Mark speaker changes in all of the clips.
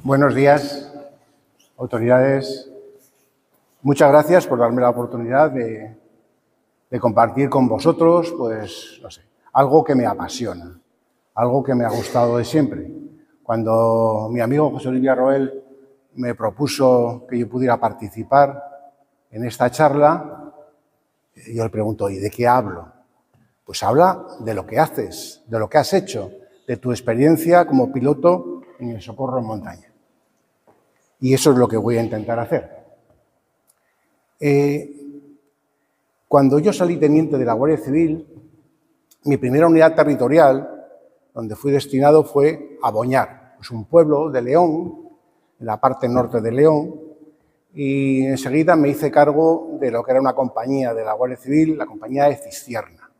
Speaker 1: Buenos días, autoridades. Muchas gracias por darme la oportunidad de compartir con vosotros, pues, no sé, algo que me apasiona, algo que me ha gustado de siempre. Cuando mi amigo José Luis Villarroel me propuso que yo pudiera participar en esta charla, yo le pregunto, ¿y de qué hablo? Pues habla de lo que haces, de lo que has hecho, de tu experiencia como piloto en el socorro en montaña. Y eso es lo que voy a intentar hacer. Cuando yo salí teniente de la Guardia Civil, mi primera unidad territorial, donde fui destinado, fue a Boñar, pues un pueblo de León, en la parte norte de León, y enseguida me hice cargo de lo que era una compañía de la Guardia Civil, la compañía de Cistierna.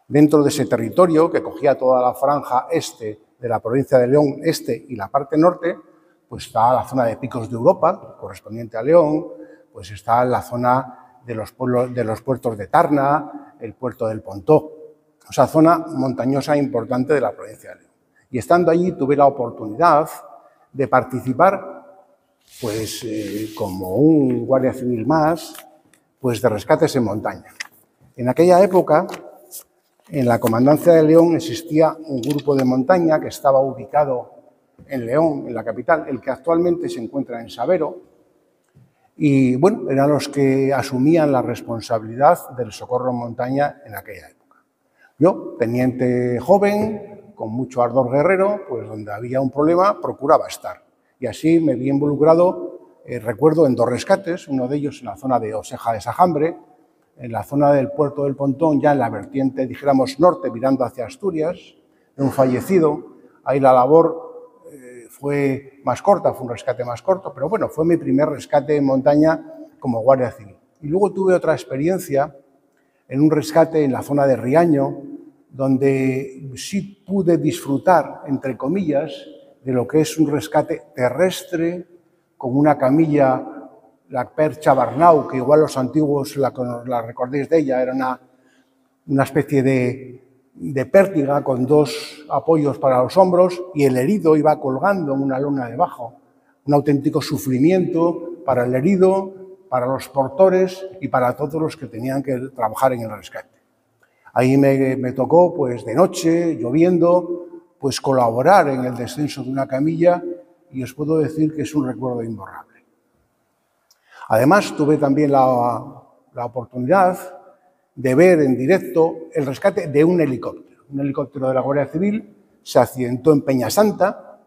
Speaker 1: Dentro de ese territorio, que cogía toda la franja este de la provincia de León, este y la parte norte, pues está la zona de Picos de Europa, correspondiente a León, pues está la zona de los puertos de Tarna, el puerto del Pontó, o sea, zona montañosa importante de la provincia de León. Y estando allí tuve la oportunidad de participar, pues como un guardia civil más, pues de rescates en montaña. En aquella época, en la Comandancia de León existía un grupo de montaña que estaba ubicado en León, en la capital, el que actualmente se encuentra en Sabero, y bueno, eran los que asumían la responsabilidad del socorro en montaña en aquella época. Yo, teniente joven, con mucho ardor guerrero, pues donde había un problema procuraba estar. Y así me vi involucrado, recuerdo, en 2 rescates, uno de ellos en la zona de Oseja de Sajambre, en la zona del puerto del Pontón, ya en la vertiente, dijéramos, norte, mirando hacia Asturias, de un fallecido. Ahí la labor fue más corta, fue un rescate más corto, pero bueno, fue mi primer rescate en montaña como guardia civil. Y luego tuve otra experiencia en un rescate en la zona de Riaño, donde sí pude disfrutar, entre comillas, de lo que es un rescate terrestre con una camilla, la Percha Barnau, que igual los antiguos la recordéis de ella, era una especie de pértiga con 2 apoyos para los hombros y el herido iba colgando en una lona debajo. Un auténtico sufrimiento para el herido, para los portores y para todos los que tenían que trabajar en el rescate. Ahí me tocó, pues de noche, lloviendo, pues colaborar en el descenso de una camilla y os puedo decir que es un recuerdo imborrable. Además, tuve también la oportunidad de ver en directo el rescate de un helicóptero. Un helicóptero de la Guardia Civil se accidentó en Peñasanta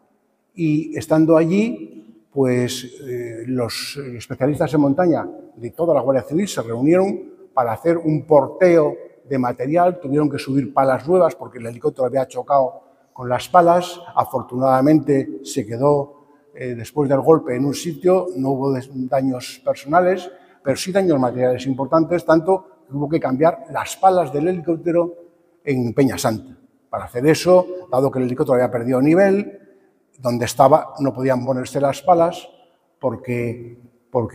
Speaker 1: y estando allí, pues los especialistas en montaña de toda la Guardia Civil se reunieron para hacer un porteo de material. Tuvieron que subir palas nuevas porque el helicóptero había chocado con las palas. Afortunadamente se quedó después del golpe en un sitio, no hubo daños personales, pero sí daños materiales importantes, tanto hubo que cambiar las palas del helicóptero en Peñasanta. Para hacer eso, dado que el helicóptero había perdido nivel, donde estaba no podían ponerse las palas porque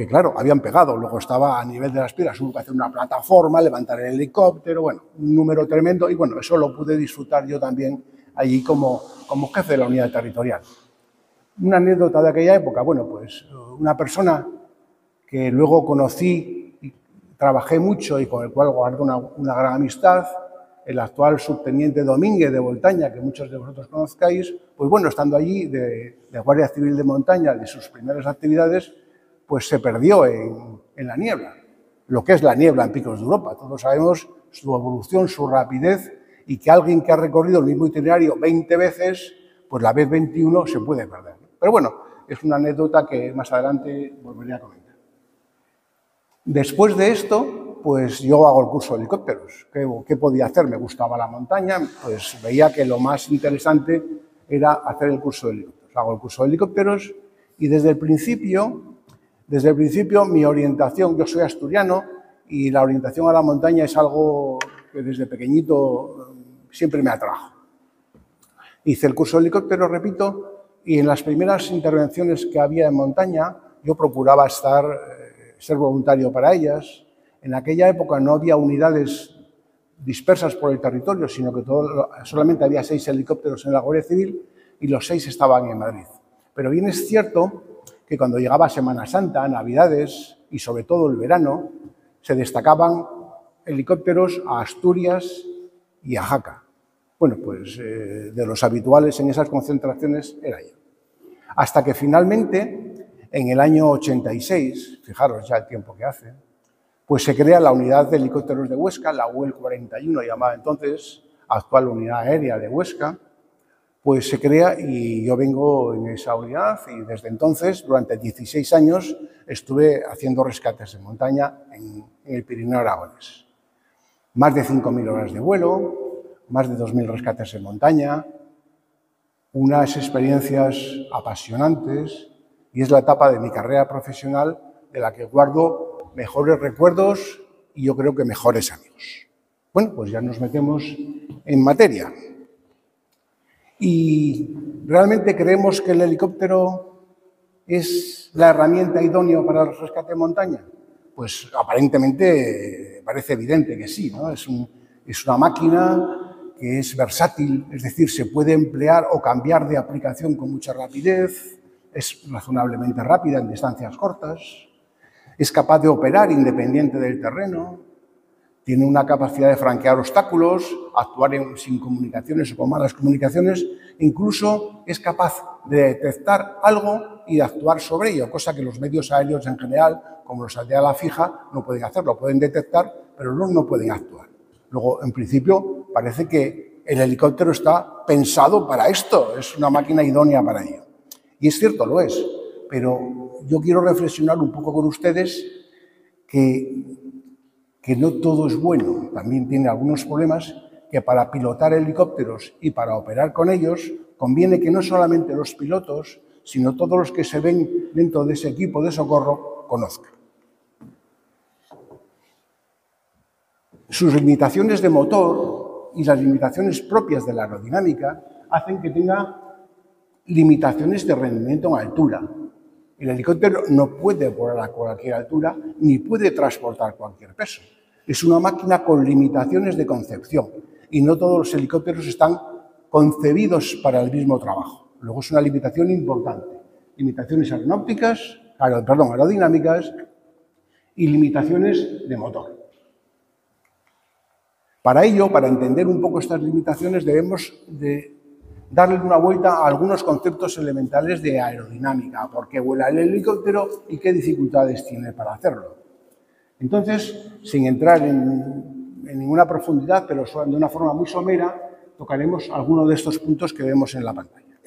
Speaker 1: claro, habían pegado. Luego estaba a nivel de las piedras, hubo que hacer una plataforma, levantar el helicóptero, bueno, un número tremendo. Y bueno, eso lo pude disfrutar yo también allí como jefe de la unidad territorial. Una anécdota de aquella época, bueno, pues una persona que luego conocí, trabajé mucho y con el cual guardo una gran amistad, el actual subteniente Domínguez de Voltaña, que muchos de vosotros conozcáis, pues bueno, estando allí de Guardia Civil de Montaña, de sus primeras actividades, pues se perdió en la niebla. Lo que es la niebla en Picos de Europa. Todos sabemos su evolución, su rapidez, y que alguien que ha recorrido el mismo itinerario 20 veces, pues la vez 21 se puede perder. Pero bueno, es una anécdota que más adelante volveré a comentar. Después de esto, pues yo hago el curso de helicópteros. ¿Qué podía hacer? Me gustaba la montaña, pues veía que lo más interesante era hacer el curso de helicópteros. Hago el curso de helicópteros y desde el principio mi orientación, yo soy asturiano y la orientación a la montaña es algo que desde pequeñito siempre me atrajo. Hice el curso de helicópteros, repito, y en las primeras intervenciones que había en montaña yo procuraba ser voluntario para ellas. En aquella época no había unidades dispersas por el territorio, sino que solamente había 6 helicópteros en la Guardia Civil y los 6 estaban en Madrid. Pero bien es cierto que cuando llegaba Semana Santa, Navidades y sobre todo el verano, se destacaban helicópteros a Asturias y a Jaca. Bueno, pues de los habituales en esas concentraciones era yo. Hasta que finalmente, en el año 86, fijaros ya el tiempo que hace, pues se crea la unidad de helicópteros de Huesca, la UEL 41 llamada entonces, actual Unidad Aérea de Huesca, pues se crea y yo vengo en esa unidad y desde entonces, durante 16 años, estuve haciendo rescates en montaña en el Pirineo aragonés. Más de 5.000 horas de vuelo, más de 2.000 rescates en montaña, unas experiencias apasionantes y es la etapa de mi carrera profesional de la que guardo mejores recuerdos y yo creo que mejores amigos. Bueno, pues ya nos metemos en materia. ¿Y realmente creemos que el helicóptero es la herramienta idónea para el rescate en montaña? Pues aparentemente parece evidente que sí, ¿no? Es una máquina que es versátil, es decir, se puede emplear o cambiar de aplicación con mucha rapidez, es razonablemente rápida en distancias cortas, es capaz de operar independiente del terreno, tiene una capacidad de franquear obstáculos, actuar sin comunicaciones o con malas comunicaciones, incluso es capaz de detectar algo y de actuar sobre ello, cosa que los medios aéreos en general, como los de ala fija, no pueden hacerlo, pueden detectar, pero no pueden actuar. Luego, en principio, parece que el helicóptero está pensado para esto, es una máquina idónea para ello. Y es cierto, lo es, pero yo quiero reflexionar un poco con ustedes que no todo es bueno, también tiene algunos problemas, que para pilotar helicópteros y para operar con ellos conviene que no solamente los pilotos, sino todos los que se ven dentro de ese equipo de socorro conozcan. Sus limitaciones de motor y las limitaciones propias de la aerodinámica hacen que tenga limitaciones de rendimiento en altura. El helicóptero no puede volar a cualquier altura ni puede transportar cualquier peso. Es una máquina con limitaciones de concepción y no todos los helicópteros están concebidos para el mismo trabajo. Luego es una limitación importante. Limitaciones aerodinámicas y limitaciones de motor. Para ello, para entender un poco estas limitaciones, debemos de darle una vuelta a algunos conceptos elementales de aerodinámica, por qué vuela el helicóptero y qué dificultades tiene para hacerlo. Entonces, sin entrar en ninguna profundidad, pero de una forma muy somera, tocaremos algunos de estos puntos que vemos en la pantalla.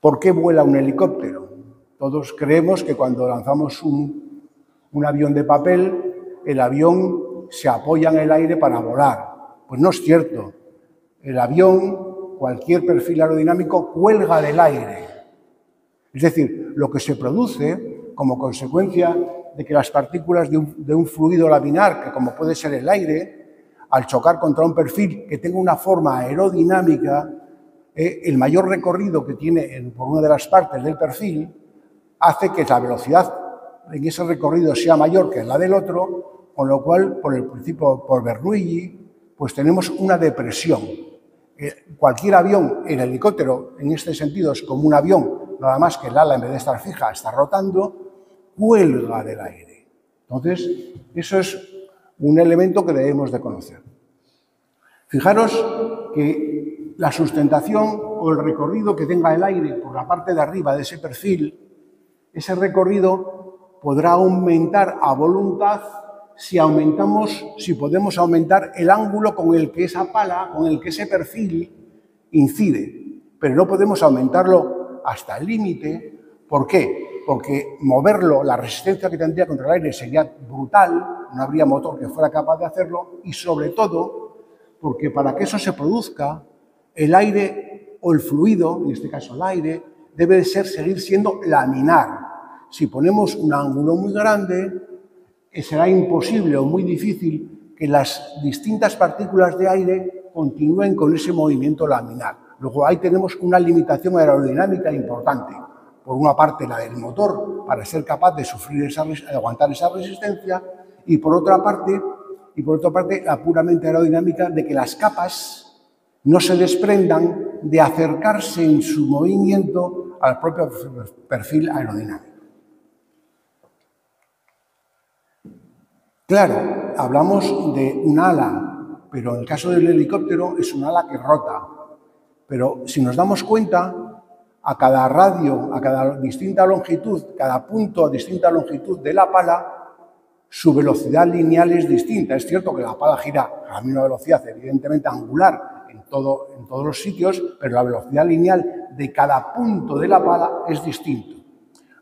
Speaker 1: ¿Por qué vuela un helicóptero? Todos creemos que cuando lanzamos un avión de papel, el avión se apoya en el aire para volar. Pues no es cierto. El avión, cualquier perfil aerodinámico, cuelga del aire. Es decir, lo que se produce como consecuencia de que las partículas de un fluido laminar, que como puede ser el aire, al chocar contra un perfil que tenga una forma aerodinámica, el mayor recorrido que tiene por una de las partes del perfil hace que la velocidad en ese recorrido sea mayor que la del otro, con lo cual, por el principio, por Bernoulli, pues tenemos una depresión. Cualquier avión, el helicóptero en este sentido es como un avión, nada más que el ala en vez de estar fija está rotando, cuelga del aire. Entonces, eso es un elemento que debemos de conocer. Fijaros que la sustentación o el recorrido que tenga el aire por la parte de arriba de ese perfil, ese recorrido podrá aumentar a voluntad si podemos aumentar el ángulo con el que esa pala, con el que ese perfil incide. Pero no podemos aumentarlo hasta el límite. ¿Por qué? Porque moverlo, la resistencia que tendría contra el aire sería brutal, no habría motor que fuera capaz de hacerlo y sobre todo porque para que eso se produzca, el aire o el fluido, en este caso el aire, debe de seguir siendo laminar. Si ponemos un ángulo muy grande, será imposible o muy difícil que las distintas partículas de aire continúen con ese movimiento laminar. Luego ahí tenemos una limitación aerodinámica importante. Por una parte la del motor, para ser capaz de aguantar esa resistencia, y por otra parte la puramente aerodinámica de que las capas no se desprendan de acercarse en su movimiento al propio perfil aerodinámico. Claro, hablamos de un ala, pero en el caso del helicóptero es un ala que rota. Pero si nos damos cuenta, a cada radio, a cada distinta longitud, cada punto a distinta longitud de la pala, su velocidad lineal es distinta. Es cierto que la pala gira a la misma velocidad, evidentemente angular, en todos los sitios, pero la velocidad lineal de cada punto de la pala es distinto.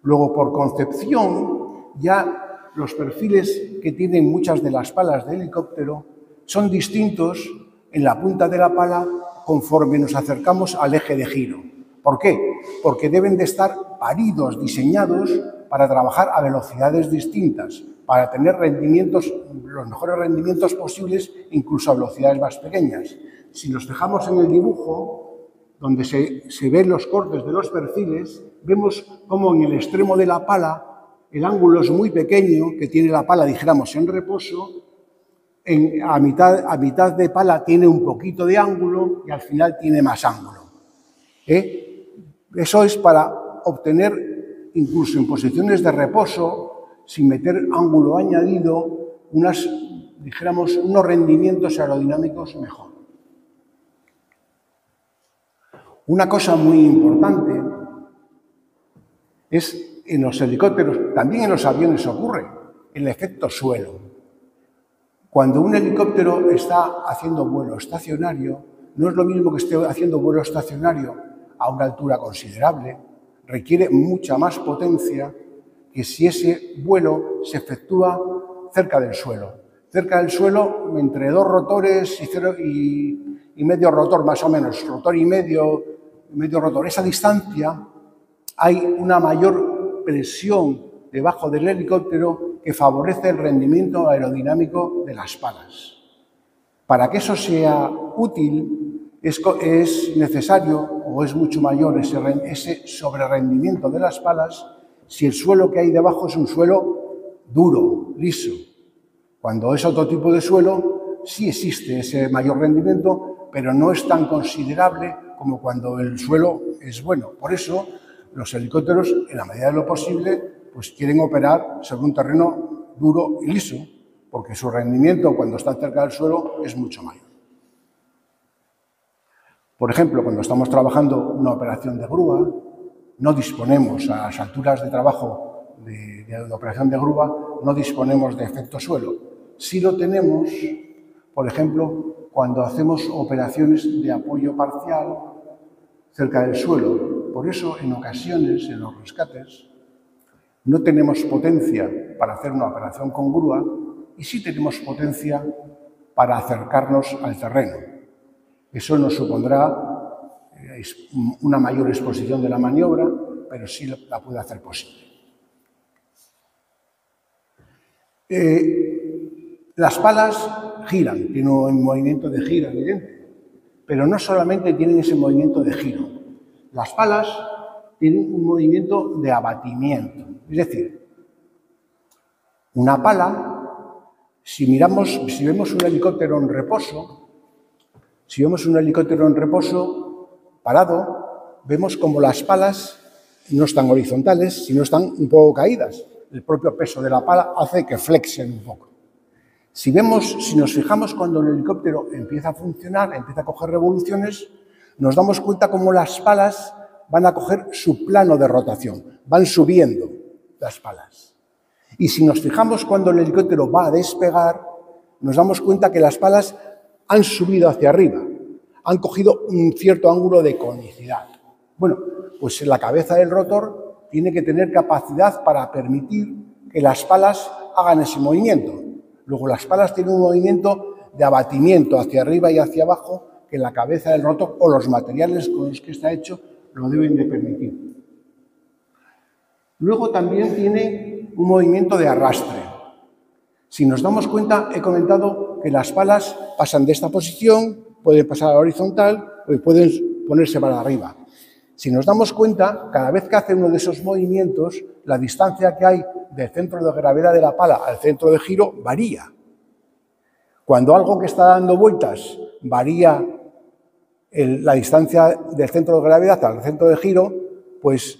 Speaker 1: Luego, por concepción, ya los perfiles que tienen muchas de las palas de helicóptero son distintos en la punta de la pala conforme nos acercamos al eje de giro. ¿Por qué? Porque deben de estar paridos, diseñados para trabajar a velocidades distintas, para tener rendimientos, los mejores rendimientos posibles, incluso a velocidades más pequeñas. Si nos fijamos en el dibujo, donde se ven los cortes de los perfiles, vemos cómo en el extremo de la pala el ángulo es muy pequeño, que tiene la pala, dijéramos, en reposo. A mitad de pala tiene un poquito de ángulo y al final tiene más ángulo. Eso es para obtener, incluso en posiciones de reposo, sin meter ángulo añadido, unos rendimientos aerodinámicos mejor. Una cosa muy importante es en los helicópteros, también en los aviones ocurre, el efecto suelo. Cuando un helicóptero está haciendo vuelo estacionario, no es lo mismo que esté haciendo vuelo estacionario a una altura considerable, requiere mucha más potencia que si ese vuelo se efectúa cerca del suelo. Cerca del suelo, entre dos rotores y medio rotor, más o menos, rotor y medio rotor. Esa distancia hay una mayor presión debajo del helicóptero que favorece el rendimiento aerodinámico de las palas. Para que eso sea útil, es necesario o es mucho mayor ese sobrerrendimiento de las palas si el suelo que hay debajo es un suelo duro, liso. Cuando es otro tipo de suelo, sí existe ese mayor rendimiento, pero no es tan considerable como cuando el suelo es bueno. Por eso, los helicópteros, en la medida de lo posible, pues quieren operar sobre un terreno duro y liso, porque su rendimiento cuando están cerca del suelo es mucho mayor. Por ejemplo, cuando estamos trabajando una operación de grúa, no disponemos a las alturas de trabajo de operación de grúa, no disponemos de efecto suelo. Sí lo tenemos, por ejemplo, cuando hacemos operaciones de apoyo parcial cerca del suelo. Por eso, en ocasiones, en los rescates, no tenemos potencia para hacer una operación con grúa y sí tenemos potencia para acercarnos al terreno. Eso nos supondrá una mayor exposición de la maniobra, pero sí la puede hacer posible. Las palas giran, tienen un movimiento de giro evidente, pero no solamente tienen ese movimiento de giro. Las palas tienen un movimiento de abatimiento. Es decir, una pala, si vemos un helicóptero en reposo, parado, vemos como las palas no están horizontales, sino están un poco caídas. El propio peso de la pala hace que flexen un poco. Si nos fijamos cuando el helicóptero empieza a funcionar, empieza a coger revoluciones, nos damos cuenta cómo las palas van a coger su plano de rotación, van subiendo las palas. Y si nos fijamos cuando el helicóptero va a despegar, nos damos cuenta que las palas han subido hacia arriba, han cogido un cierto ángulo de conicidad. Bueno, pues la cabeza del rotor tiene que tener capacidad para permitir que las palas hagan ese movimiento. Luego las palas tienen un movimiento de abatimiento hacia arriba y hacia abajo que la cabeza del rotor o los materiales con los que está hecho lo deben de permitir. Luego también tiene un movimiento de arrastre. Si nos damos cuenta, he comentado que las palas pasan de esta posición, pueden pasar a la horizontal o pueden ponerse para arriba. Si nos damos cuenta, cada vez que hace uno de esos movimientos, la distancia que hay del centro de gravedad de la pala al centro de giro varía. Cuando algo que está dando vueltas varía la distancia del centro de gravedad al centro de giro, pues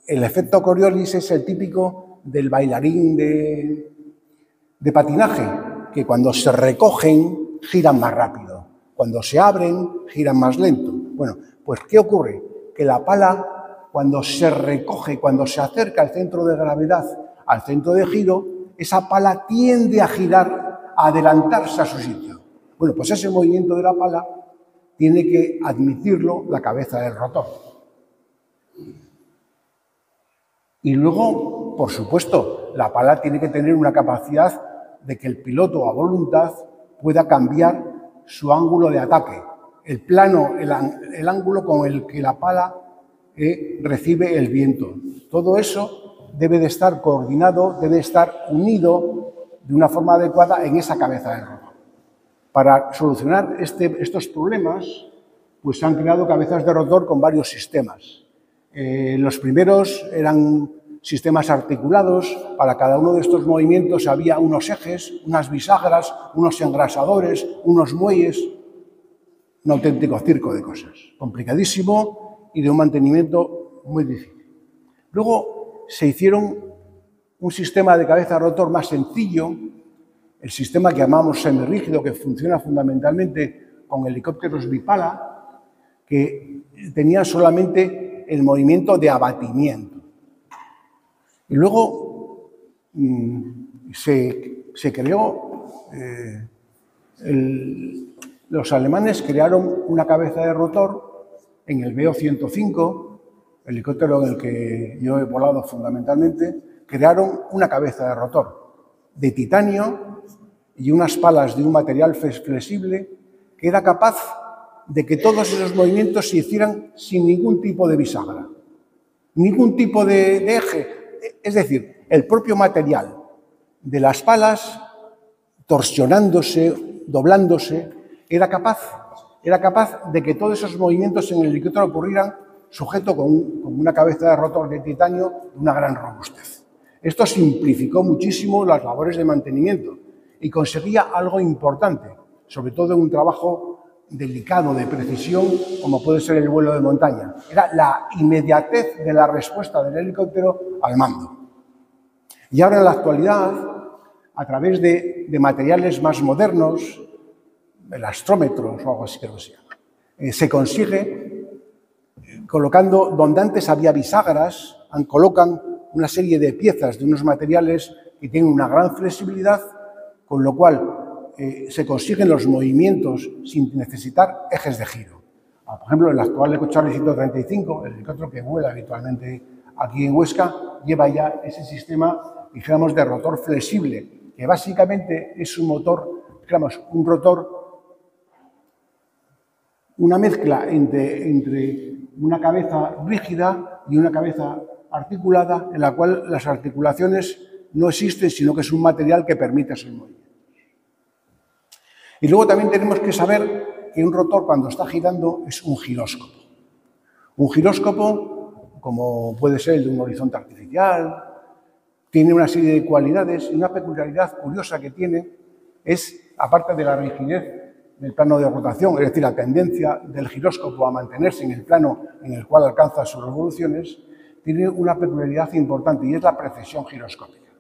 Speaker 1: el efecto Coriolis es el típico del bailarín de patinaje, que cuando se recogen giran más rápido, cuando se abren giran más lento. Bueno, pues ¿qué ocurre? Que la pala, cuando se recoge, cuando se acerca al centro de gravedad, al centro de giro, esa pala tiende a girar, a adelantarse a su sitio. Bueno, pues ese movimiento de la pala tiene que admitirlo la cabeza del rotor. Y luego, por supuesto, la pala tiene que tener una capacidad de que el piloto a voluntad pueda cambiar su ángulo de ataque, el plano, el ángulo con el que la pala recibe el viento. Todo eso debe de estar coordinado, debe estar unido de una forma adecuada en esa cabeza del rotor. Para solucionar estos problemas, pues se han creado cabezas de rotor con varios sistemas. Los primeros eran sistemas articulados. Para cada uno de estos movimientos había unos ejes, unas bisagras, unos engrasadores, unos muelles. Un auténtico circo de cosas. Complicadísimo y de un mantenimiento muy difícil. Luego se hicieron un sistema de cabeza de rotor más sencillo, el sistema que llamamos semirrígido, que funciona fundamentalmente con helicópteros bipala, que tenía solamente el movimiento de abatimiento. Y luego se creó, los alemanes crearon una cabeza de rotor en el BO-105, helicóptero en el que yo he volado fundamentalmente, crearon una cabeza de rotor de titanio y unas palas de un material flexible que era capaz de que todos esos movimientos se hicieran sin ningún tipo de bisagra, ningún tipo de eje. Es decir, el propio material de las palas, torsionándose, doblándose, era capaz de que todos esos movimientos en el helicóptero ocurrieran sujeto con una cabeza de rotor de titanio de una gran robustez. Esto simplificó muchísimo las labores de mantenimiento y conseguía algo importante, sobre todo en un trabajo delicado, de precisión, como puede ser el vuelo de montaña. Era la inmediatez de la respuesta del helicóptero al mando. Y ahora en la actualidad, a través de materiales más modernos, el astrómetros o algo así que se llama, se consigue colocando, donde antes había bisagras, colocan una serie de piezas de unos materiales que tienen una gran flexibilidad, con lo cual se consiguen los movimientos sin necesitar ejes de giro. Por ejemplo, el actual Ecocharlie 135, el helicóptero que vuela habitualmente aquí en Huesca, lleva ya ese sistema, dijéramos, de rotor flexible, que básicamente es un motor, digamos, un rotor, una mezcla entre una cabeza rígida y una cabeza articulada, en la cual las articulaciones no existen, sino que es un material que permite esos movimientos. Y luego también tenemos que saber que un rotor, cuando está girando, es un giróscopo. Un giróscopo, como puede ser el de un horizonte artificial, tiene una serie de cualidades y una peculiaridad curiosa que tiene es, aparte de la rigidez del plano de rotación, es decir, la tendencia del giróscopo a mantenerse en el plano en el cual alcanza sus revoluciones, tiene una peculiaridad importante y es la precesión giroscópica.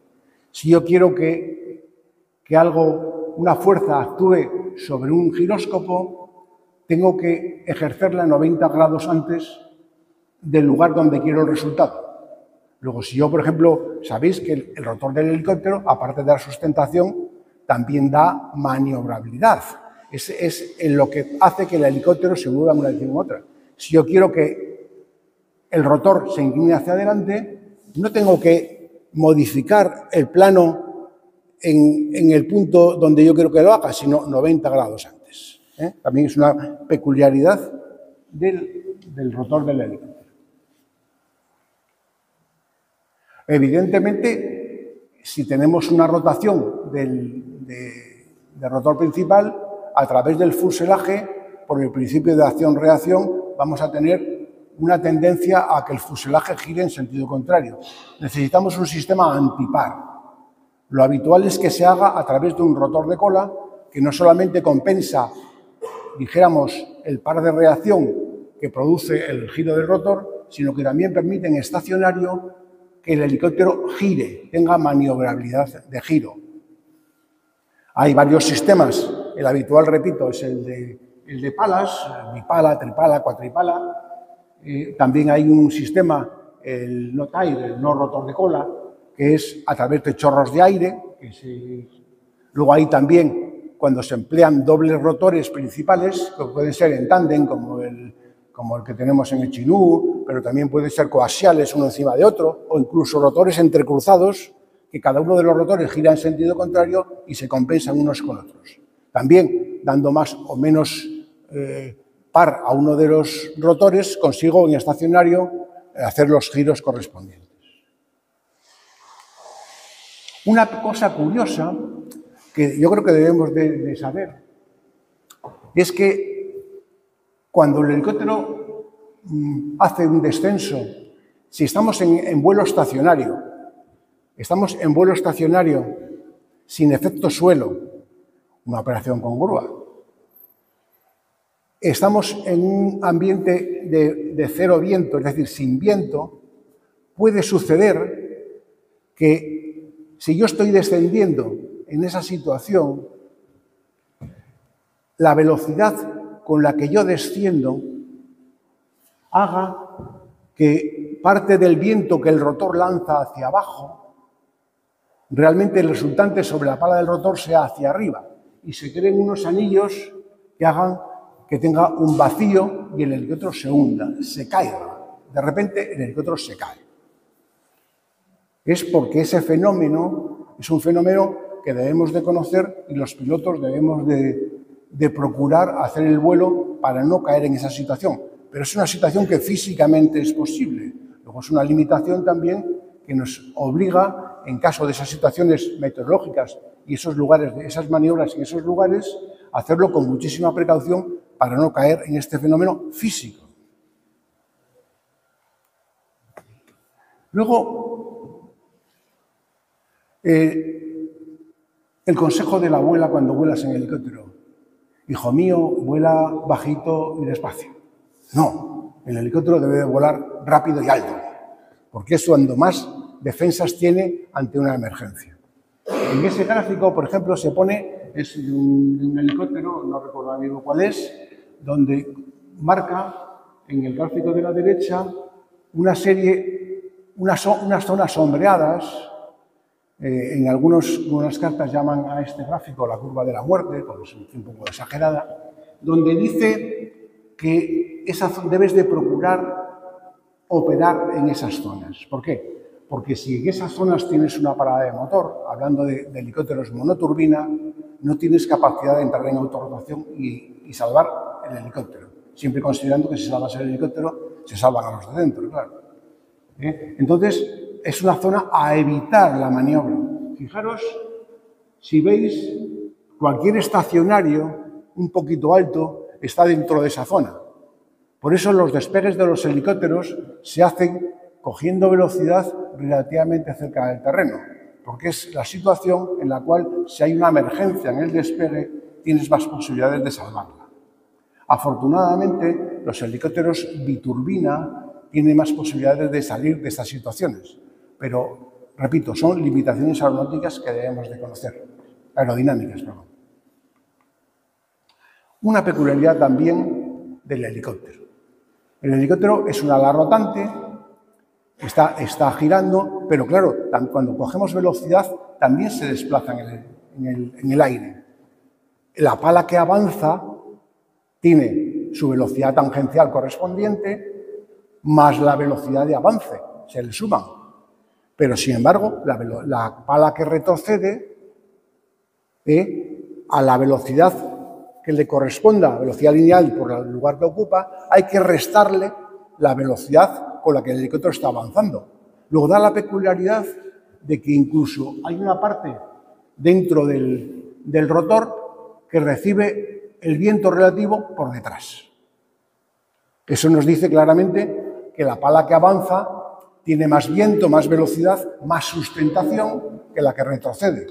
Speaker 1: Si yo quiero que una fuerza actúe sobre un giróscopo, tengo que ejercerla 90 grados antes del lugar donde quiero el resultado. Luego, si yo, por ejemplo, sabéis que el rotor del helicóptero, aparte de dar sustentación, también da maniobrabilidad. Es en lo que hace que el helicóptero se mueva en una dirección u otra. Si yo quiero que el rotor se incline hacia adelante, no tengo que modificar el plano en el punto donde yo quiero que lo haga, sino 90 grados antes. También es una peculiaridad del rotor del helicóptero. Evidentemente, si tenemos una rotación del rotor principal, a través del fuselaje, por el principio de acción-reacción, vamos a tener una tendencia a que el fuselaje gire en sentido contrario. Necesitamos un sistema antipar. Lo habitual es que se haga a través de un rotor de cola que no solamente compensa, dijéramos, el par de reacción que produce el giro del rotor, sino que también permite en estacionario que el helicóptero gire, tenga maniobrabilidad de giro. Hay varios sistemas. El habitual, repito, es el de palas, bipala, tripala, cuatripala. También hay un sistema, el no-tire, el no rotor de cola, que es a través de chorros de aire. Luego hay también, cuando se emplean dobles rotores principales, que pueden ser en tándem, como el que tenemos en el Chinú, pero también pueden ser coaxiales uno encima de otro, o incluso rotores entrecruzados, que cada uno de los rotores gira en sentido contrario y se compensan unos con otros. También, dando más o menos par a uno de los rotores, consigo en estacionario hacer los giros correspondientes. Una cosa curiosa que yo creo que debemos de saber es que cuando el helicóptero hace un descenso, si estamos en vuelo estacionario, sin efecto suelo, una operación con grúa, estamos en un ambiente de cero viento, es decir, sin viento, puede suceder que si yo estoy descendiendo en esa situación, la velocidad con la que yo desciendo haga que parte del viento que el rotor lanza hacia abajo, realmente el resultante sobre la pala del rotor sea hacia arriba y se creen unos anillos que hagan que tenga un vacío y el helicóptero se hunda, se caiga. De repente el helicóptero se cae. Es porque ese fenómeno es un fenómeno que debemos de conocer y los pilotos debemos de procurar hacer el vuelo para no caer en esa situación. Pero es una situación que físicamente es posible. Luego es una limitación también que nos obliga, en caso de esas situaciones meteorológicas y esos lugares, esas maniobras en esos lugares, a hacerlo con muchísima precaución para no caer en este fenómeno físico. Luego, el consejo de la abuela cuando vuelas en helicóptero. Hijo mío, vuela bajito y despacio. No, el helicóptero debe de volar rápido y alto, porque es cuando más defensas tiene ante una emergencia. En ese gráfico, por ejemplo, se pone, es de un helicóptero, no recuerdo ahora mismo cuál es, donde marca en el gráfico de la derecha una serie, unas zonas sombreadas. En algunas cartas llaman a este gráfico la curva de la muerte, porque es un poco exagerada, donde dice que debes de procurar operar en esas zonas. ¿Por qué? Porque si en esas zonas tienes una parada de motor, hablando de helicópteros monoturbina, no tienes capacidad de entrar en autorrotación y salvar el helicóptero, siempre considerando que si salvas el helicóptero, se salvan a los de dentro, claro. Entonces, es una zona a evitar la maniobra. Fijaros, si veis, cualquier estacionario un poquito alto está dentro de esa zona. Por eso los despegues de los helicópteros se hacen cogiendo velocidad relativamente cerca del terreno, porque es la situación en la cual, si hay una emergencia en el despegue, tienes más posibilidades de salvarla. Afortunadamente, los helicópteros biturbina tienen más posibilidades de salir de estas situaciones. Pero, repito, son limitaciones aeronáuticas que debemos de conocer, aerodinámicas, perdón. Una peculiaridad también del helicóptero. El helicóptero es un ala rotante, está girando, pero claro, cuando cogemos velocidad también se desplaza en el aire. La pala que avanza tiene su velocidad tangencial correspondiente más la velocidad de avance, se le suman. Pero, sin embargo, la pala que retrocede, a la velocidad que le corresponda, velocidad lineal por el lugar que ocupa, hay que restarle la velocidad con la que el helicóptero está avanzando. Luego da la peculiaridad de que incluso hay una parte dentro del rotor que recibe el viento relativo por detrás. Eso nos dice claramente que la pala que avanza tiene más viento, más velocidad, más sustentación que la que retrocede.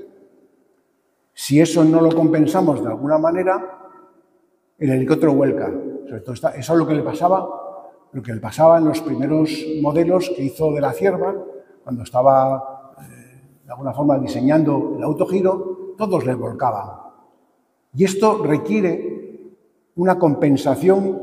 Speaker 1: Si eso no lo compensamos de alguna manera, el helicóptero vuelca. Sobre todo eso es lo que le pasaba lo que le pasaba en los primeros modelos que hizo de la Cierva, cuando estaba de alguna forma diseñando el autogiro, todos le volcaban. Y esto requiere una compensación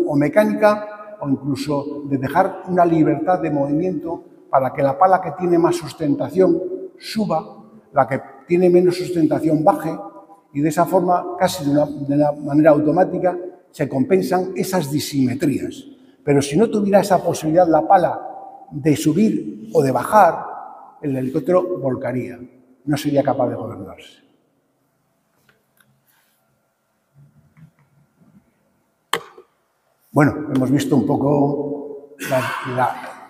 Speaker 1: o mecánica o incluso de dejar una libertad de movimiento para que la pala que tiene más sustentación suba, la que tiene menos sustentación baje, y de esa forma, casi de una manera automática, se compensan esas disimetrías. Pero si no tuviera esa posibilidad la pala de subir o de bajar, el helicóptero volcaría, no sería capaz de gobernarse. Bueno, hemos visto un poco,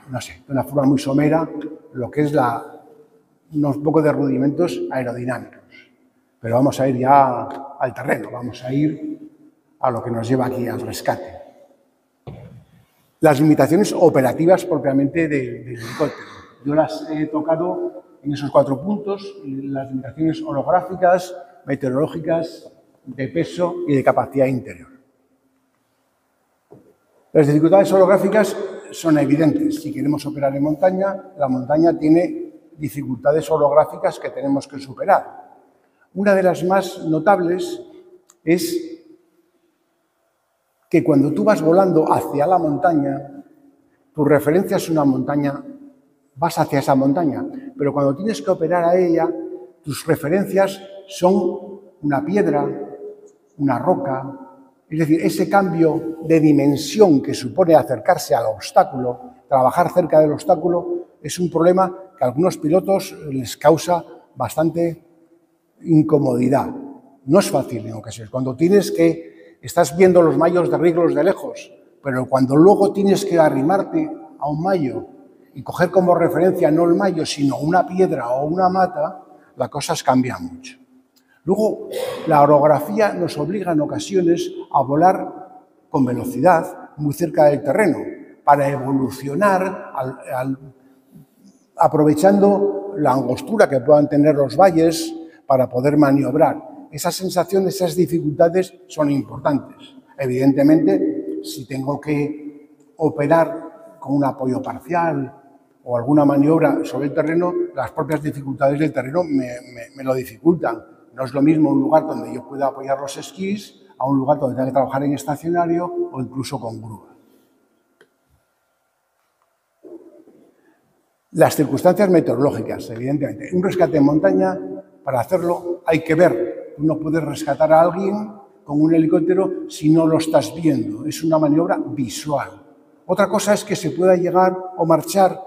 Speaker 1: no sé, de una forma muy somera, lo que es unos pocos de rudimentos aerodinámicos. Pero vamos a ir ya al terreno, vamos a ir a lo que nos lleva aquí al rescate. Las limitaciones operativas propiamente del helicóptero. Yo las he tocado en esos 4 puntos, las limitaciones orográficas, meteorológicas, de peso y de capacidad interior. Las dificultades orográficas son evidentes. Si queremos operar en montaña, la montaña tiene dificultades orográficas que tenemos que superar. Una de las más notables es que cuando tú vas volando hacia la montaña, tu referencia es una montaña, vas hacia esa montaña, pero cuando tienes que operar a ella, tus referencias son una piedra, una roca. Es decir, ese cambio de dimensión que supone acercarse al obstáculo, trabajar cerca del obstáculo, es un problema que a algunos pilotos les causa bastante incomodidad. No es fácil en ocasiones. Cuando estás viendo los mayos de Riglos de lejos, pero cuando luego tienes que arrimarte a un mayo y coger como referencia no el mayo, sino una piedra o una mata, las cosas cambian mucho. Luego, la orografía nos obliga en ocasiones a volar con velocidad muy cerca del terreno para evolucionar aprovechando la angostura que puedan tener los valles para poder maniobrar. Esas sensaciones, esas dificultades son importantes. Evidentemente, si tengo que operar con un apoyo parcial o alguna maniobra sobre el terreno, las propias dificultades del terreno me lo dificultan. No es lo mismo un lugar donde yo pueda apoyar los esquís a un lugar donde tenga que trabajar en estacionario o incluso con grúa. Las circunstancias meteorológicas, evidentemente. Un rescate en montaña, para hacerlo hay que ver. Tú no puedes rescatar a alguien con un helicóptero si no lo estás viendo. Es una maniobra visual. Otra cosa es que se pueda llegar o marchar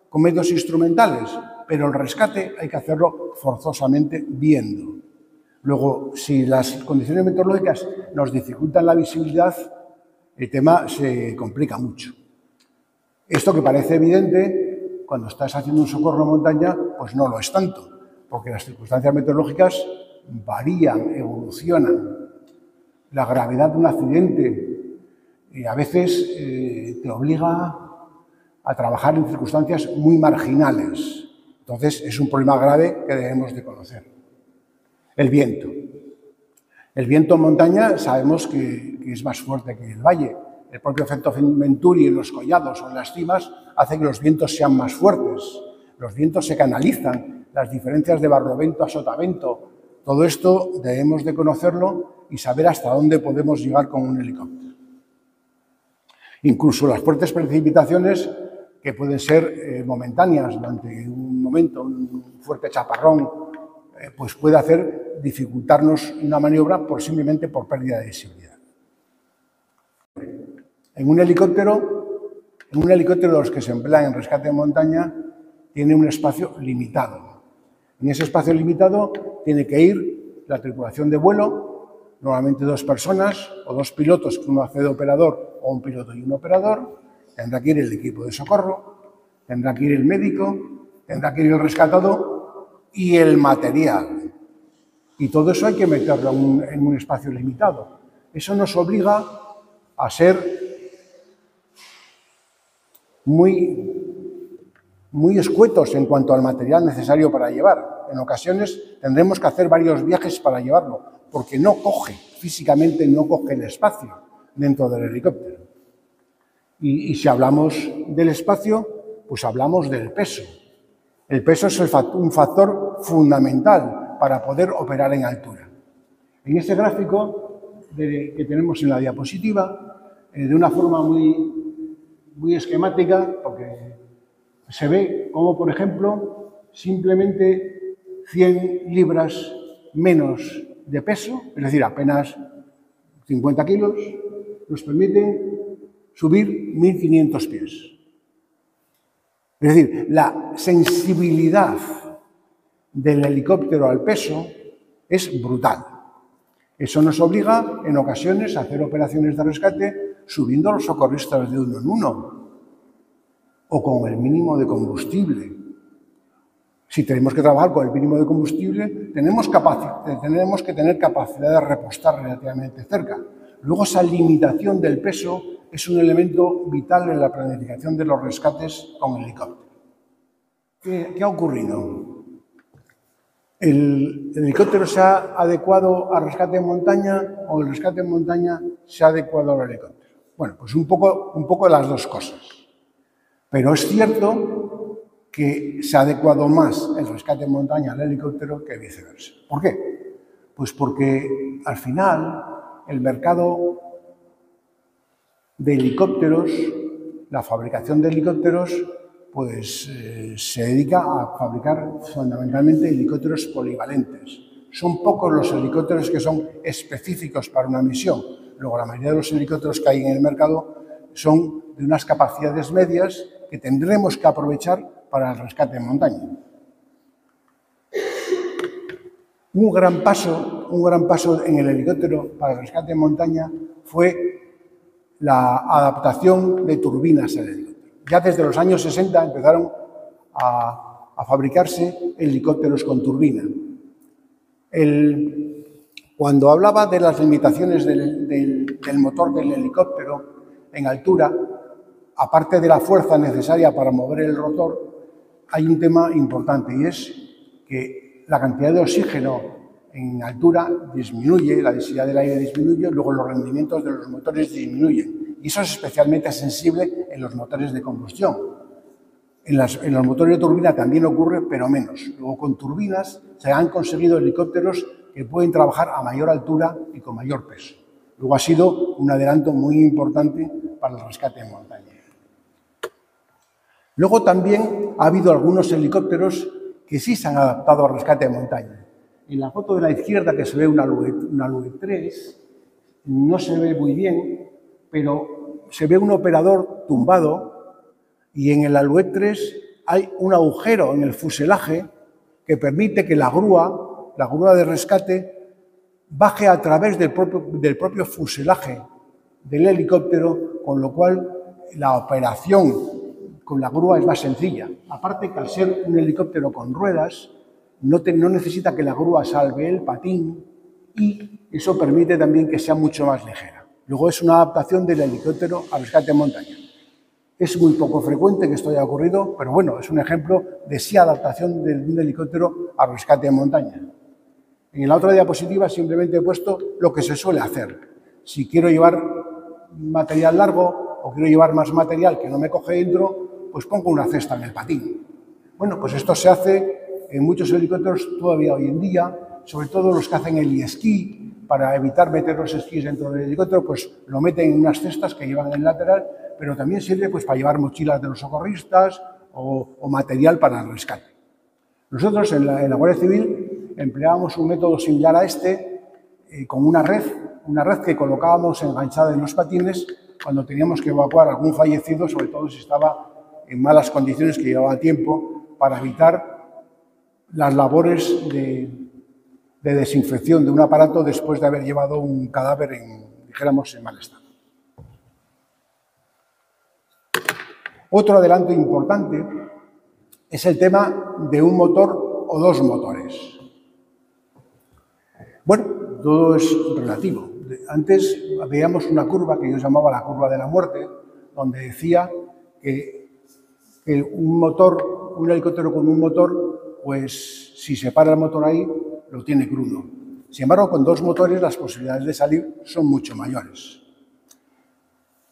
Speaker 1: con medios instrumentales, pero el rescate hay que hacerlo forzosamente viendo. Luego, si las condiciones meteorológicas nos dificultan la visibilidad, el tema se complica mucho. Esto que parece evidente, cuando estás haciendo un socorro en montaña, pues no lo es tanto, porque las circunstancias meteorológicas varían, evolucionan. La gravedad de un accidente a veces te obliga a trabajar en circunstancias muy marginales. Entonces, es un problema grave que debemos de conocer. El viento. El viento en montaña sabemos que es más fuerte que el valle. El propio efecto Venturi en los collados o en las cimas hace que los vientos sean más fuertes. Los vientos se canalizan, las diferencias de barlovento a sotavento. Todo esto debemos de conocerlo y saber hasta dónde podemos llegar con un helicóptero. Incluso las fuertes precipitaciones, que pueden ser momentáneas durante un momento, un fuerte chaparrón, pues puede hacer dificultarnos una maniobra simplemente por pérdida de visibilidad. En un helicóptero de los que se emplean en rescate de montaña, tiene un espacio limitado. En ese espacio limitado tiene que ir la tripulación de vuelo, normalmente 2 personas o 2 pilotos, que uno hace de operador o un piloto y un operador. Tendrá que ir el equipo de socorro, tendrá que ir el médico, tendrá que ir el rescatado y el material. Y todo eso hay que meterlo en un espacio limitado. Eso nos obliga a ser muy escuetos en cuanto al material necesario para llevar. En ocasiones tendremos que hacer varios viajes para llevarlo, porque físicamente no coge el espacio dentro del helicóptero. Y si hablamos del espacio, pues hablamos del peso. El peso es un factor fundamental para poder operar en altura. En este gráfico que tenemos en la diapositiva, de una forma muy esquemática, porque se ve como, por ejemplo, simplemente 100 libras menos de peso, es decir, apenas 50 kilos, nos permiten subir 1.500 pies. Es decir, la sensibilidad del helicóptero al peso es brutal. Eso nos obliga, en ocasiones, a hacer operaciones de rescate subiendo a los socorristas de uno en uno o con el mínimo de combustible. Si tenemos que trabajar con el mínimo de combustible, tenemos que tener capacidad de repostar relativamente cerca. Luego, esa limitación del peso es un elemento vital en la planificación de los rescates con helicóptero. ¿Qué ha ocurrido? ¿El helicóptero se ha adecuado al rescate en montaña o el rescate en montaña se ha adecuado al helicóptero? Bueno, pues un poco de las dos cosas. Pero es cierto que se ha adecuado más el rescate en montaña al helicóptero que viceversa. ¿Por qué? Pues porque al final el mercado de helicópteros, la fabricación de helicópteros, pues se dedica a fabricar fundamentalmente helicópteros polivalentes. Son pocos los helicópteros que son específicos para una misión. Luego, la mayoría de los helicópteros que hay en el mercado son de unas capacidades medias que tendremos que aprovechar para el rescate en montaña. Un gran paso en el helicóptero para el rescate en montaña fue la adaptación de turbinas al helicóptero. Ya desde los años 60 empezaron a fabricarse helicópteros con turbina. Cuando hablaba de las limitaciones del motor del helicóptero en altura, aparte de la fuerza necesaria para mover el rotor, hay un tema importante y es que la cantidad de oxígeno en altura disminuye, la densidad del aire disminuye, luego los rendimientos de los motores disminuyen. Y eso es especialmente sensible en los motores de combustión. En los motores de turbina también ocurre, pero menos. Luego, con turbinas se han conseguido helicópteros que pueden trabajar a mayor altura y con mayor peso. Luego ha sido un adelanto muy importante para el rescate en montaña. Luego también ha habido algunos helicópteros que sí se han adaptado al rescate en montaña. En la foto de la izquierda, que se ve una Alouette 3, no se ve muy bien, pero se ve un operador tumbado y en el Alouette 3 hay un agujero en el fuselaje que permite que la grúa de rescate, baje a través del propio fuselaje del helicóptero, con lo cual la operación con la grúa es más sencilla. Aparte que al ser un helicóptero con ruedas, no necesita que la grúa salve el patín y eso permite también que sea mucho más ligera. Luego es una adaptación del helicóptero al rescate en montaña. Es muy poco frecuente que esto haya ocurrido, pero bueno, es un ejemplo de sí adaptación de un helicóptero al rescate en montaña. En la otra diapositiva simplemente he puesto lo que se suele hacer. Si quiero llevar material largo o quiero llevar más material que no me coge dentro, pues pongo una cesta en el patín. Bueno, pues esto se hace en muchos helicópteros todavía hoy en día, sobre todo los que hacen el esquí, para evitar meter los esquís dentro del helicóptero, pues lo meten en unas cestas que llevan en el lateral, pero también sirve pues para llevar mochilas de los socorristas o material para el rescate. Nosotros en la Guardia Civil empleábamos un método similar a este, con una red que colocábamos enganchada en los patines cuando teníamos que evacuar a algún fallecido, sobre todo si estaba en malas condiciones, que llevaba tiempo, para evitar las labores de desinfección de un aparato después de haber llevado un cadáver dijéramos, en mal estado. Otro adelanto importante es el tema de un motor o dos motores. Bueno, todo es relativo. Antes veíamos una curva que yo llamaba la curva de la muerte, donde decía que un helicóptero con un motor, pues si se para el motor ahí, lo tiene crudo. Sin embargo, con dos motores las posibilidades de salir son mucho mayores.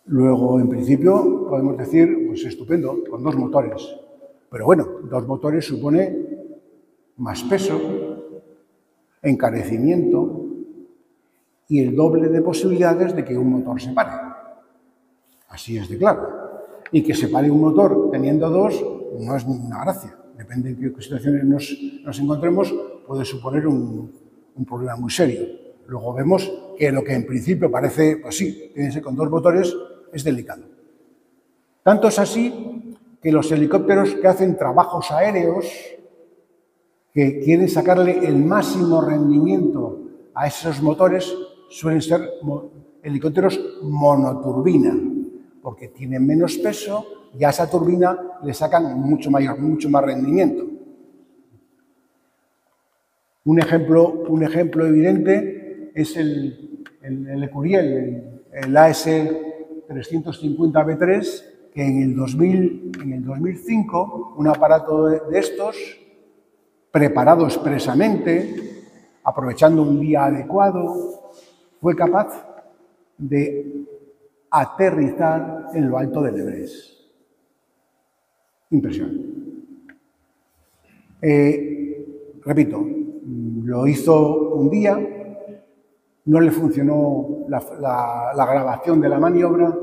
Speaker 1: Luego, en principio, podemos decir, pues estupendo, con 2 motores. Pero bueno, 2 motores supone más peso, encarecimiento y el doble de posibilidades de que un motor se pare. Así es de claro. Y que se pare un motor teniendo 2 no es ninguna gracia. Depende de qué situaciones nos encontremos, puede suponer un problema muy serio. Luego vemos que lo que en principio parece, pues sí, tiene que ser con 2 motores, es delicado. Tanto es así que los helicópteros que hacen trabajos aéreos, que quieren sacarle el máximo rendimiento a esos motores, suelen ser helicópteros monoturbina, porque tienen menos peso y a esa turbina le sacan mucho más rendimiento. Un ejemplo evidente es el Ecuriel, el AS350B3, que en el 2005, un aparato de estos, preparado expresamente, aprovechando un día adecuado, fue capaz de aterrizar en lo alto del Everest. Impresionante. Repito, lo hizo un día, no le funcionó la grabación de la maniobra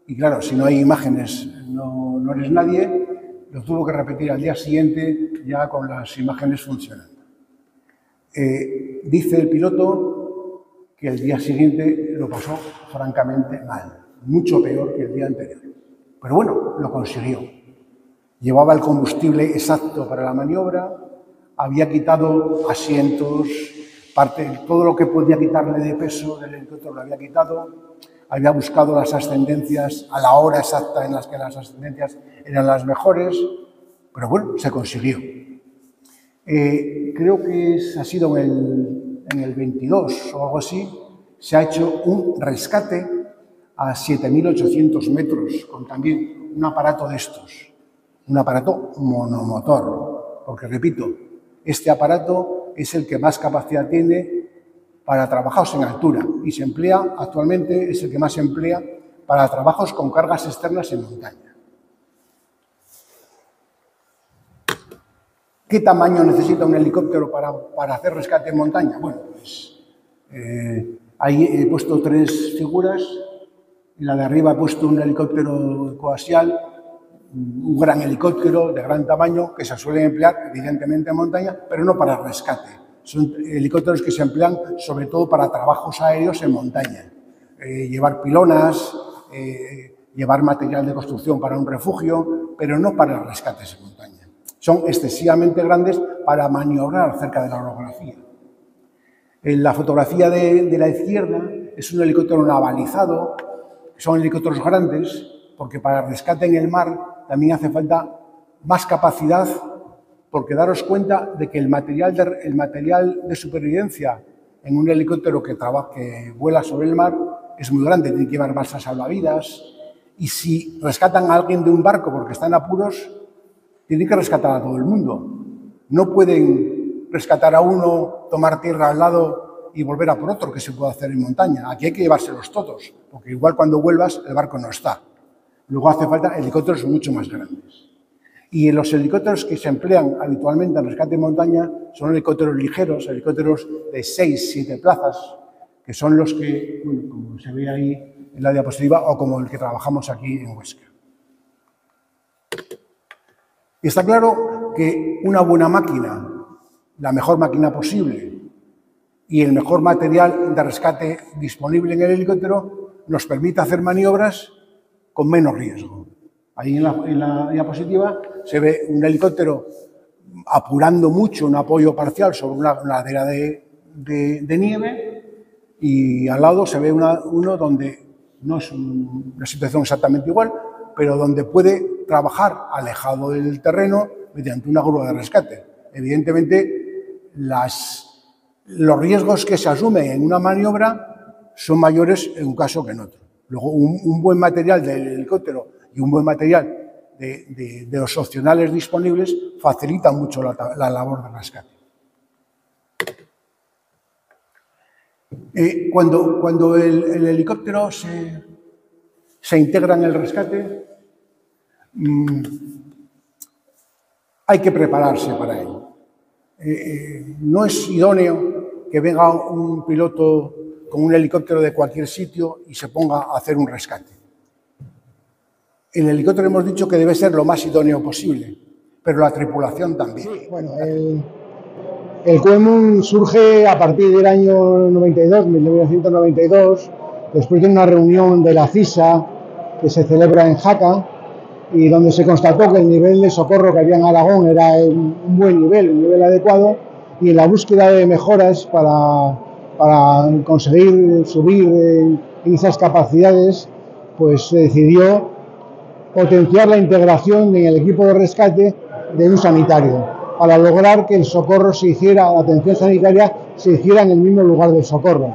Speaker 1: y claro, si no hay imágenes no eres nadie, lo tuvo que repetir al día siguiente ya con las imágenes funcionando. Dice el piloto que el día siguiente lo pasó francamente mal, mucho peor que el día anterior. Pero bueno, lo consiguió. Llevaba el combustible exacto para la maniobra, había quitado asientos, todo lo que podía quitarle de peso del helicóptero lo había quitado, había buscado las ascendencias a la hora exacta en las que las ascendencias eran las mejores, pero bueno, se consiguió. Creo que ha sido en el 22 o algo así, se ha hecho un rescate a 7.800 metros con también un aparato de estos, un aparato monomotor, porque repito, este aparato es el que más capacidad tiene para trabajos en altura y se emplea, actualmente es el que más se emplea para trabajos con cargas externas en montaña. ¿Qué tamaño necesita un helicóptero para hacer rescate en montaña? Bueno, pues ahí he puesto 3 figuras. En la de arriba he puesto un helicóptero coaxial, un gran helicóptero de gran tamaño que se suele emplear evidentemente en montaña, pero no para rescate. Son helicópteros que se emplean sobre todo para trabajos aéreos en montaña. Llevar pilonas, llevar material de construcción para un refugio, pero no para rescates en montaña. Son excesivamente grandes para maniobrar cerca de la orografía. En la fotografía de la izquierda es un helicóptero navalizado, son helicópteros grandes, porque para rescate en el mar también hace falta más capacidad, porque daros cuenta de que el material de supervivencia en un helicóptero que vuela sobre el mar es muy grande, tiene que llevar balsas salvavidas, y si rescatan a alguien de un barco porque está en apuros, tienen que rescatar a todo el mundo. No pueden rescatar a uno, tomar tierra al lado y volver a por otro, que se puede hacer en montaña. Aquí hay que llevárselos todos, porque igual cuando vuelvas el barco no está. Luego hace falta helicópteros mucho más grandes. Y los helicópteros que se emplean habitualmente en rescate en montaña son helicópteros ligeros, helicópteros de 6, 7 plazas, que son los que, bueno, como se ve ahí en la diapositiva, o como el que trabajamos aquí en Huesca. Y está claro que una buena máquina, la mejor máquina posible y el mejor material de rescate disponible en el helicóptero nos permite hacer maniobras con menos riesgo. Ahí en la diapositiva se ve un helicóptero apurando mucho un apoyo parcial sobre una ladera de nieve y al lado se ve uno donde no es una situación exactamente igual, pero donde puede trabajar alejado del terreno mediante una grúa de rescate. Evidentemente, los riesgos que se asumen en una maniobra son mayores en un caso que en otro. Luego, un buen material del helicóptero y un buen material de los opcionales disponibles facilitan mucho la labor de rescate. Cuando el helicóptero se se integra en el rescate, hay que prepararse para ello. No es idóneo que venga un piloto con un helicóptero de cualquier sitio y se ponga a hacer un rescate. El helicóptero hemos dicho que debe ser lo más idóneo posible, pero la tripulación también.
Speaker 2: Sí, bueno, el QEMUN surge a partir del año 1992, después de una reunión de la CISA que se celebra en Jaca, y donde se constató que el nivel de socorro que había en Aragón era un buen nivel, un nivel adecuado, y en la búsqueda de mejoras para conseguir subir en esas capacidades, pues se decidió potenciar la integración en el equipo de rescate de un sanitario, para lograr que el socorro se hiciera, la atención sanitaria se hiciera en el mismo lugar del socorro.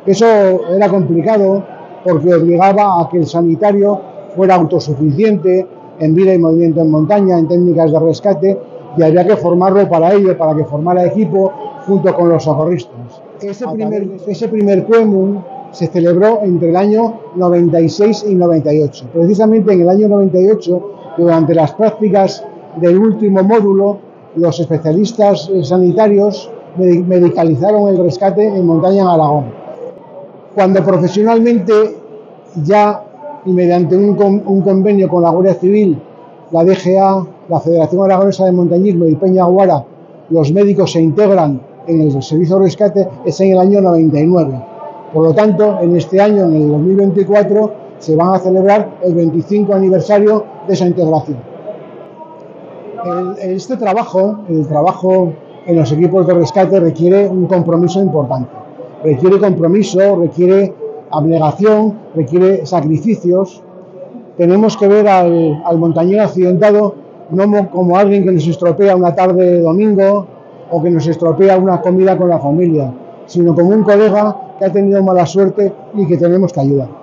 Speaker 2: Eso era complicado porque obligaba a que el sanitario fuera autosuficiente en vida y movimiento en montaña, en técnicas de rescate, y había que formarlo para ello, para que formara equipo junto con los socorristas. Ese primer QEMUN se celebró entre el año 96 y 98. Precisamente en el año 98, durante las prácticas del último módulo, los especialistas sanitarios medicalizaron el rescate en montaña en Aragón. Cuando profesionalmente ya y mediante un convenio con la Guardia Civil, la DGA, la Federación Aragonesa de Montañismo y Peña Guara, los médicos se integran en el servicio de rescate, es en el año 99. Por lo tanto, en este año, en el 2024, se van a celebrar el 25 aniversario de esa integración. Este trabajo, el trabajo en los equipos de rescate, requiere un compromiso importante. Requiere compromiso, requiere abnegación, requiere sacrificios. Tenemos que ver al montañero accidentado no como alguien que nos estropea una tarde de domingo o que nos estropea una comida con la familia, sino como un colega que ha tenido mala suerte y que tenemos que ayudar.